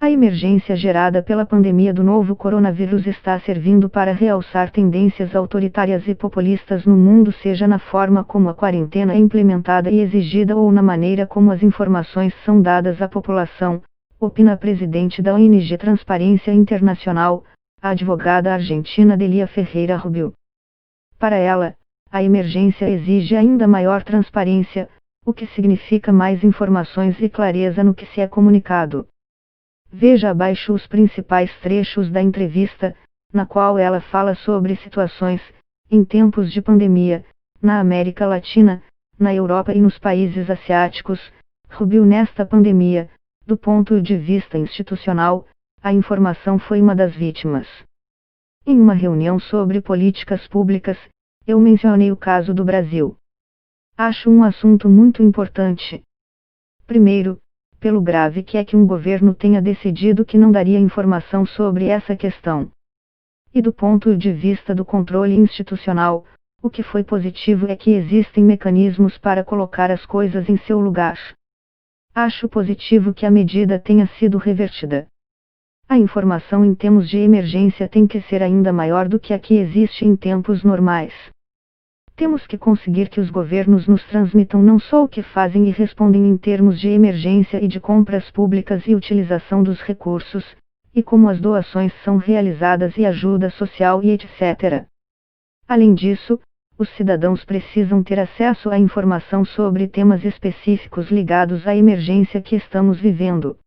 A emergência gerada pela pandemia do novo coronavírus está servindo para realçar tendências autoritárias e populistas no mundo, seja na forma como a quarentena é implementada e exigida ou na maneira como as informações são dadas à população, opina a presidente da ONG Transparência Internacional, a advogada argentina Delia Ferreira Rubio. Para ela, a emergência exige ainda maior transparência, o que significa mais informações e clareza no que se é comunicado. Veja abaixo os principais trechos da entrevista, na qual ela fala sobre situações, em tempos de pandemia, na América Latina, na Europa e nos países asiáticos. Rubio: nesta pandemia, do ponto de vista institucional, a informação foi uma das vítimas. Em uma reunião sobre políticas públicas, eu mencionei o caso do Brasil. Acho um assunto muito importante. Primeiro, pelo grave que é que um governo tenha decidido que não daria informação sobre essa questão. E do ponto de vista do controle institucional, o que foi positivo é que existem mecanismos para colocar as coisas em seu lugar. Acho positivo que a medida tenha sido revertida. A informação em termos de emergência tem que ser ainda maior do que a que existe em tempos normais. Temos que conseguir que os governos nos transmitam não só o que fazem e respondem em termos de emergência e de compras públicas e utilização dos recursos, e como as doações são realizadas e ajuda social e etc. Além disso, os cidadãos precisam ter acesso à informação sobre temas específicos ligados à emergência que estamos vivendo.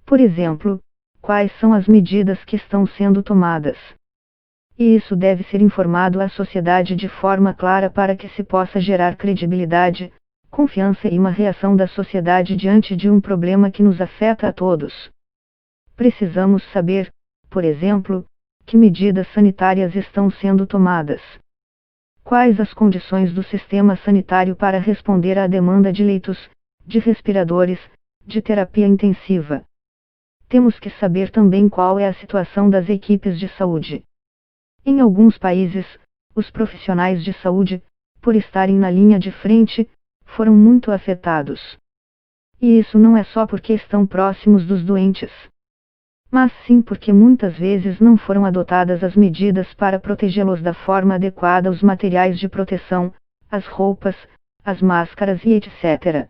Por exemplo, quais são as medidas que estão sendo tomadas. E isso deve ser informado à sociedade de forma clara para que se possa gerar credibilidade, confiança e uma reação da sociedade diante de um problema que nos afeta a todos. Precisamos saber, por exemplo, que medidas sanitárias estão sendo tomadas. Quais as condições do sistema sanitário para responder à demanda de leitos, de respiradores, de terapia intensiva. Temos que saber também qual é a situação das equipes de saúde. Em alguns países, os profissionais de saúde, por estarem na linha de frente, foram muito afetados. E isso não é só porque estão próximos dos doentes, mas sim porque muitas vezes não foram adotadas as medidas para protegê-los da forma adequada, os materiais de proteção, as roupas, as máscaras e etc.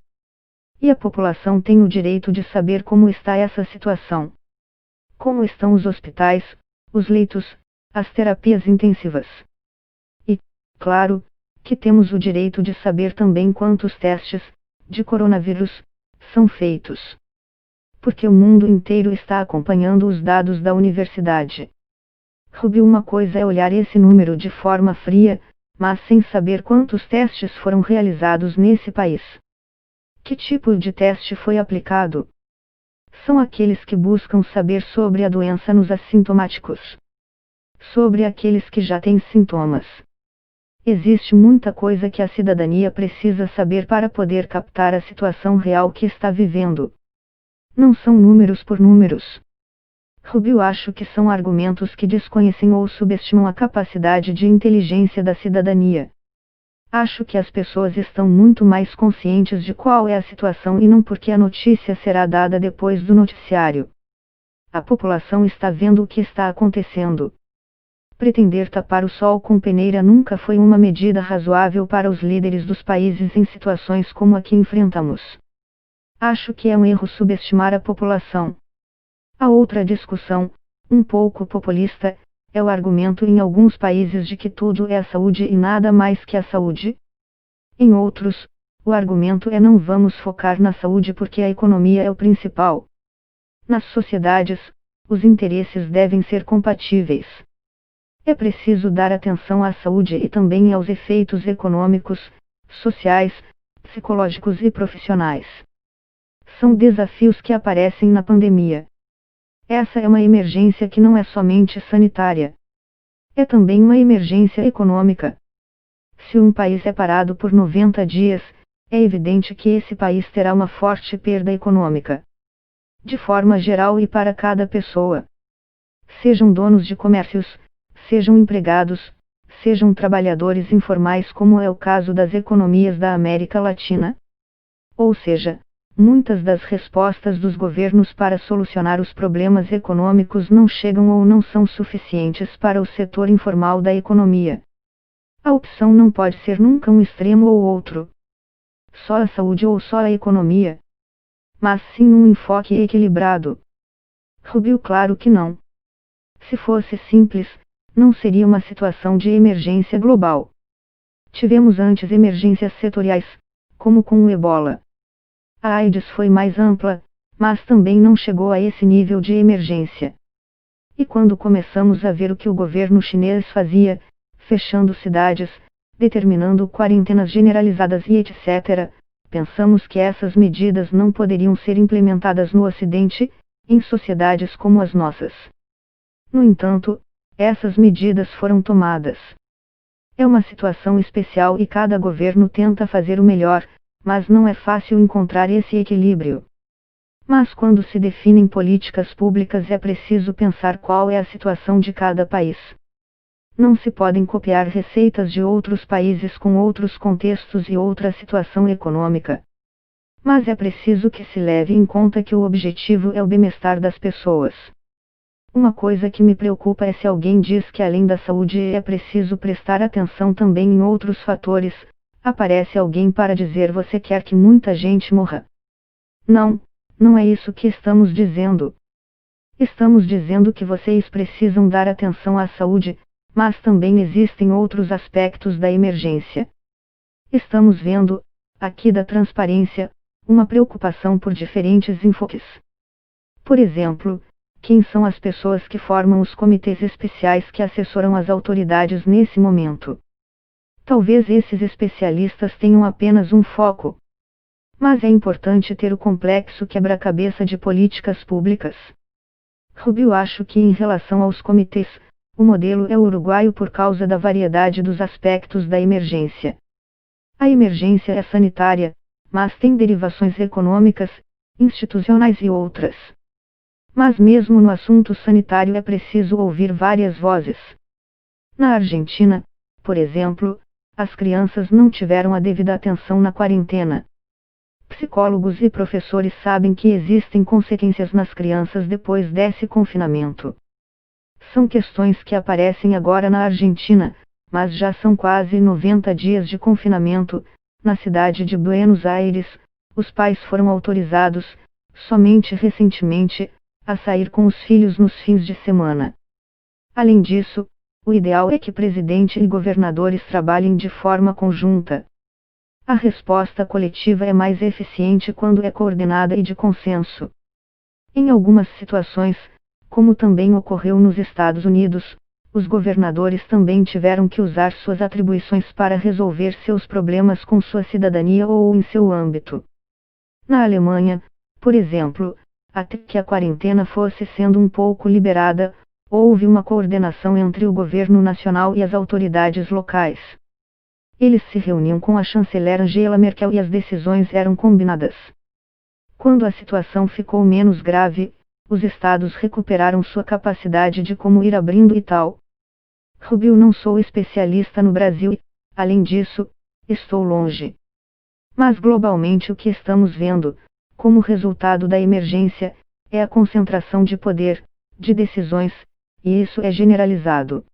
E a população tem o direito de saber como está essa situação. Como estão os hospitais, os leitos, as terapias intensivas. E, claro, que temos o direito de saber também quantos testes, de coronavírus, são feitos. Porque o mundo inteiro está acompanhando os dados da universidade. Rubio: uma coisa é olhar esse número de forma fria, mas sem saber quantos testes foram realizados nesse país. Que tipo de teste foi aplicado? São aqueles que buscam saber sobre a doença nos assintomáticos. Sobre aqueles que já têm sintomas. Existe muita coisa que a cidadania precisa saber para poder captar a situação real que está vivendo. Não são números por números. Rubio: acho que são argumentos que desconhecem ou subestimam a capacidade de inteligência da cidadania. Acho que as pessoas estão muito mais conscientes de qual é a situação e não porque a notícia será dada depois do noticiário. A população está vendo o que está acontecendo. Pretender tapar o sol com peneira nunca foi uma medida razoável para os líderes dos países em situações como a que enfrentamos. Acho que é um erro subestimar a população. A outra discussão, um pouco populista, é o argumento em alguns países de que tudo é a saúde e nada mais que a saúde. Em outros, o argumento é: não vamos focar na saúde porque a economia é o principal. Nas sociedades, os interesses devem ser compatíveis. É preciso dar atenção à saúde e também aos efeitos econômicos, sociais, psicológicos e profissionais. São desafios que aparecem na pandemia. Essa é uma emergência que não é somente sanitária. É também uma emergência econômica. Se um país é parado por 90 dias, é evidente que esse país terá uma forte perda econômica. De forma geral e para cada pessoa. Sejam donos de comércios, sejam empregados, sejam trabalhadores informais, como é o caso das economias da América Latina. Ou seja, muitas das respostas dos governos para solucionar os problemas econômicos não chegam ou não são suficientes para o setor informal da economia. A opção não pode ser nunca um extremo ou outro. Só a saúde ou só a economia. Mas sim um enfoque equilibrado. Rubio claro que não. Se fosse simples, não seria uma situação de emergência global. Tivemos antes emergências setoriais, como com o Ebola. A AIDS foi mais ampla, mas também não chegou a esse nível de emergência. E quando começamos a ver o que o governo chinês fazia, fechando cidades, determinando quarentenas generalizadas e etc., pensamos que essas medidas não poderiam ser implementadas no Ocidente, em sociedades como as nossas. No entanto, essas medidas foram tomadas. É uma situação especial e cada governo tenta fazer o melhor, mas não é fácil encontrar esse equilíbrio. Mas quando se definem políticas públicas é preciso pensar qual é a situação de cada país. Não se podem copiar receitas de outros países com outros contextos e outra situação econômica. Mas é preciso que se leve em conta que o objetivo é o bem-estar das pessoas. Uma coisa que me preocupa é se alguém diz que além da saúde é preciso prestar atenção também em outros fatores. Aparece alguém para dizer você quer que muita gente morra. Não, não é isso que estamos dizendo. Estamos dizendo que vocês precisam dar atenção à saúde, mas também existem outros aspectos da emergência. Estamos vendo, aqui da transparência, uma preocupação por diferentes enfoques. Por exemplo, quem são as pessoas que formam os comitês especiais que assessoram as autoridades nesse momento? Talvez esses especialistas tenham apenas um foco. Mas é importante ter o complexo quebra-cabeça de políticas públicas. Rubio acho que em relação aos comitês, o modelo é o uruguaio por causa da variedade dos aspectos da emergência. A emergência é sanitária, mas tem derivações econômicas, institucionais e outras. Mas mesmo no assunto sanitário é preciso ouvir várias vozes. Na Argentina, por exemplo, as crianças não tiveram a devida atenção na quarentena. Psicólogos e professores sabem que existem consequências nas crianças depois desse confinamento. São questões que aparecem agora na Argentina, mas já são quase 90 dias de confinamento. Na cidade de Buenos Aires, os pais foram autorizados, somente recentemente, a sair com os filhos nos fins de semana. Além disso, o ideal é que presidente e governadores trabalhem de forma conjunta. A resposta coletiva é mais eficiente quando é coordenada e de consenso. Em algumas situações, como também ocorreu nos Estados Unidos, os governadores também tiveram que usar suas atribuições para resolver seus problemas com sua cidadania ou em seu âmbito. Na Alemanha, por exemplo, até que a quarentena fosse sendo um pouco liberada, houve uma coordenação entre o governo nacional e as autoridades locais. Eles se reuniam com a chanceler Angela Merkel e as decisões eram combinadas. Quando a situação ficou menos grave, os estados recuperaram sua capacidade de como ir abrindo e tal. Rubio não sou especialista no Brasil e, além disso, estou longe. Mas globalmente o que estamos vendo, como resultado da emergência, é a concentração de poder, de decisões, e isso é generalizado.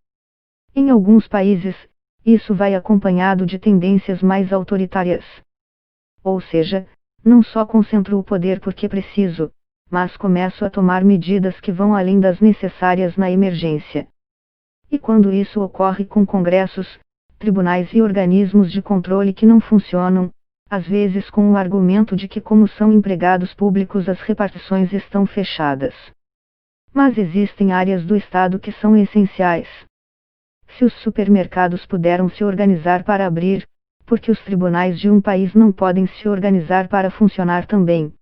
Em alguns países, isso vai acompanhado de tendências mais autoritárias. Ou seja, não só concentro o poder porque preciso, mas começo a tomar medidas que vão além das necessárias na emergência. E quando isso ocorre com congressos, tribunais e organismos de controle que não funcionam, às vezes com o argumento de que como são empregados públicos as repartições estão fechadas. Mas existem áreas do Estado que são essenciais. Se os supermercados puderam se organizar para abrir, porque os tribunais de um país não podem se organizar para funcionar também?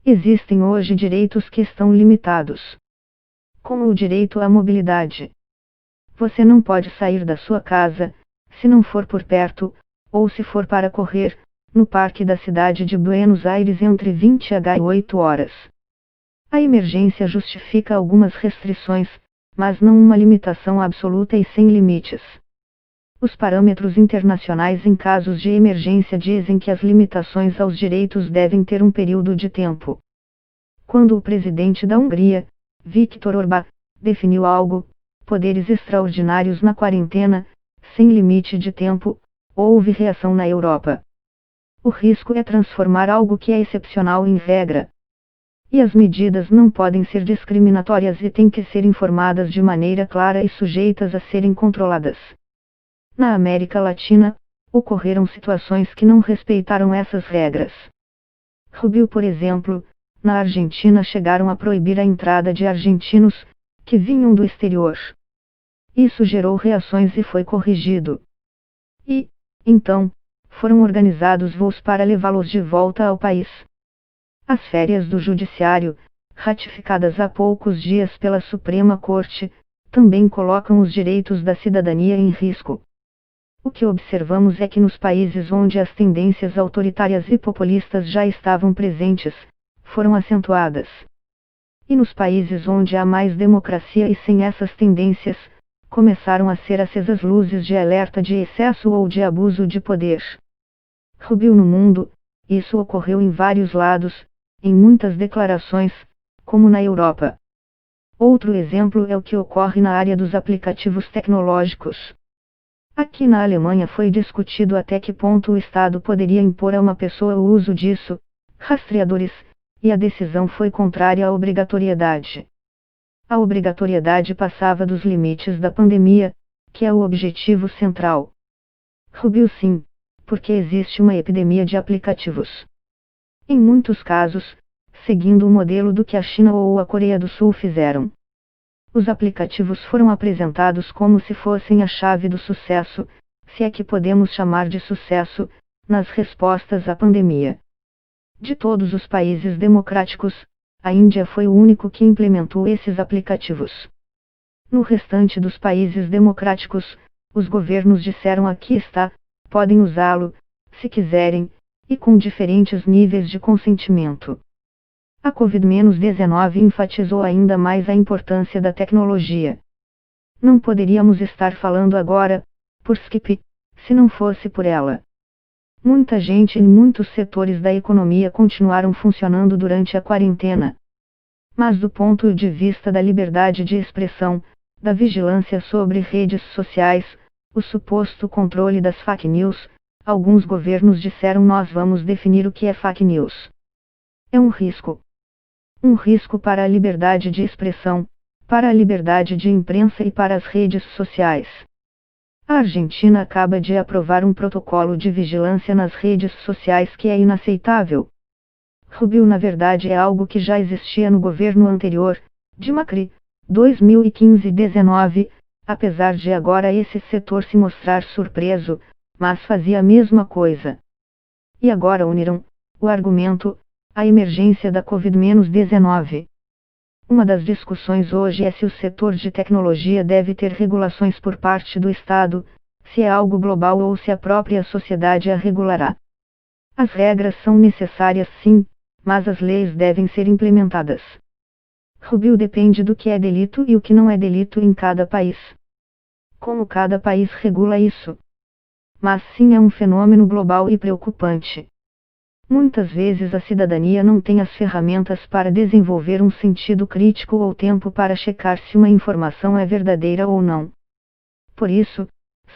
Existem hoje direitos que estão limitados. Como o direito à mobilidade. Você não pode sair da sua casa, se não for por perto, ou se for para correr, no parque da cidade de Buenos Aires entre 20 e 8 horas. A emergência justifica algumas restrições, mas não uma limitação absoluta e sem limites. Os parâmetros internacionais em casos de emergência dizem que as limitações aos direitos devem ter um período de tempo. Quando o presidente da Hungria, Viktor Orbán, definiu algo, poderes extraordinários na quarentena, sem limite de tempo, houve reação na Europa. O risco é transformar algo que é excepcional em regra. E as medidas não podem ser discriminatórias e têm que ser informadas de maneira clara e sujeitas a serem controladas. Na América Latina, ocorreram situações que não respeitaram essas regras. Rubio, por exemplo, na Argentina chegaram a proibir a entrada de argentinos, que vinham do exterior. Isso gerou reações e foi corrigido. E, então, foram organizados voos para levá-los de volta ao país. As férias do Judiciário, ratificadas há poucos dias pela Suprema Corte, também colocam os direitos da cidadania em risco. O que observamos é que nos países onde as tendências autoritárias e populistas já estavam presentes, foram acentuadas. E nos países onde há mais democracia e sem essas tendências, começaram a ser acesas luzes de alerta de excesso ou de abuso de poder. Rubio no mundo, isso ocorreu em vários lados, em muitas declarações, como na Europa. Outro exemplo é o que ocorre na área dos aplicativos tecnológicos. Aqui na Alemanha foi discutido até que ponto o Estado poderia impor a uma pessoa o uso disso, rastreadores, e a decisão foi contrária à obrigatoriedade. A obrigatoriedade passava dos limites da pandemia, que é o objetivo central. Rubio sim, porque existe uma epidemia de aplicativos. Em muitos casos, seguindo o modelo do que a China ou a Coreia do Sul fizeram. Os aplicativos foram apresentados como se fossem a chave do sucesso, se é que podemos chamar de sucesso, nas respostas à pandemia. De todos os países democráticos, a Índia foi o único que implementou esses aplicativos. No restante dos países democráticos, os governos disseram aqui está, podem usá-lo, se quiserem, e com diferentes níveis de consentimento. A Covid-19 enfatizou ainda mais a importância da tecnologia. Não poderíamos estar falando agora, por Skype, se não fosse por ela. Muita gente em muitos setores da economia continuaram funcionando durante a quarentena. Mas do ponto de vista da liberdade de expressão, da vigilância sobre redes sociais, o suposto controle das fake news, alguns governos disseram nós vamos definir o que é fake news. É um risco. Um risco para a liberdade de expressão, para a liberdade de imprensa e para as redes sociais. A Argentina acaba de aprovar um protocolo de vigilância nas redes sociais que é inaceitável. Rubio na verdade é algo que já existia no governo anterior, de Macri, 2015-19, apesar de agora esse setor se mostrar surpreso, mas fazia a mesma coisa. E agora uniram, o argumento, a emergência da Covid-19. Uma das discussões hoje é se o setor de tecnologia deve ter regulações por parte do Estado, se é algo global ou se a própria sociedade a regulará. As regras são necessárias sim, mas as leis devem ser implementadas. Rubio depende do que é delito e o que não é delito em cada país. Como cada país regula isso? Mas sim é um fenômeno global e preocupante. Muitas vezes a cidadania não tem as ferramentas para desenvolver um sentido crítico ou tempo para checar se uma informação é verdadeira ou não. Por isso,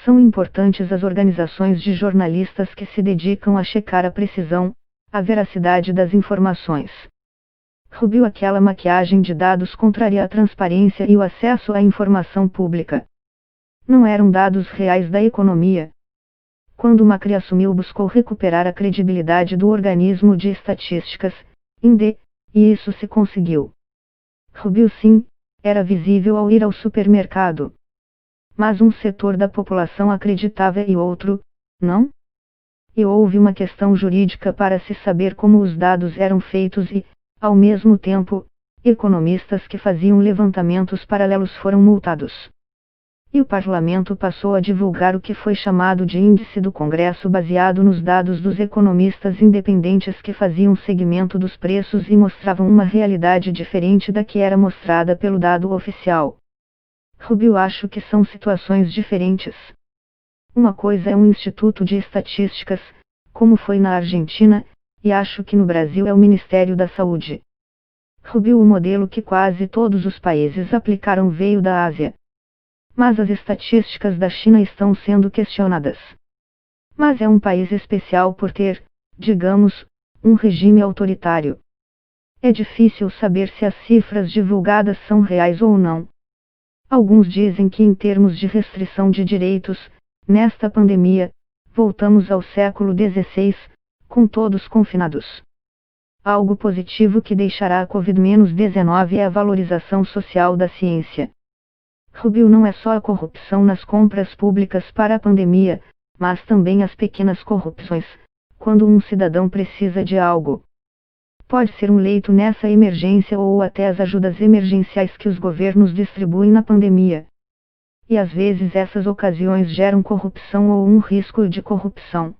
são importantes as organizações de jornalistas que se dedicam a checar a precisão, a veracidade das informações. Rubio aquela maquiagem de dados contraria a transparência e o acesso à informação pública. Não eram dados reais da economia. Quando Macri assumiu buscou recuperar a credibilidade do organismo de estatísticas, INDE, e isso se conseguiu. Rubio sim, era visível ao ir ao supermercado. Mas um setor da população acreditava e outro, não? E houve uma questão jurídica para se saber como os dados eram feitos e, ao mesmo tempo, economistas que faziam levantamentos paralelos foram multados. E o parlamento passou a divulgar o que foi chamado de índice do Congresso baseado nos dados dos economistas independentes que faziam segmento dos preços e mostravam uma realidade diferente da que era mostrada pelo dado oficial. Rubio acho que são situações diferentes. Uma coisa é um instituto de estatísticas, como foi na Argentina, e acho que no Brasil é o Ministério da Saúde. Rubio, o modelo que quase todos os países aplicaram veio da Ásia. Mas as estatísticas da China estão sendo questionadas. Mas é um país especial por ter, digamos, um regime autoritário. É difícil saber se as cifras divulgadas são reais ou não. Alguns dizem que, em termos de restrição de direitos, nesta pandemia, voltamos ao século XVI, com todos confinados. Algo positivo que deixará a Covid-19 é a valorização social da ciência. Rubio, não é só a corrupção nas compras públicas para a pandemia, mas também as pequenas corrupções, quando um cidadão precisa de algo. Pode ser um leito nessa emergência ou até as ajudas emergenciais que os governos distribuem na pandemia. E às vezes essas ocasiões geram corrupção ou um risco de corrupção.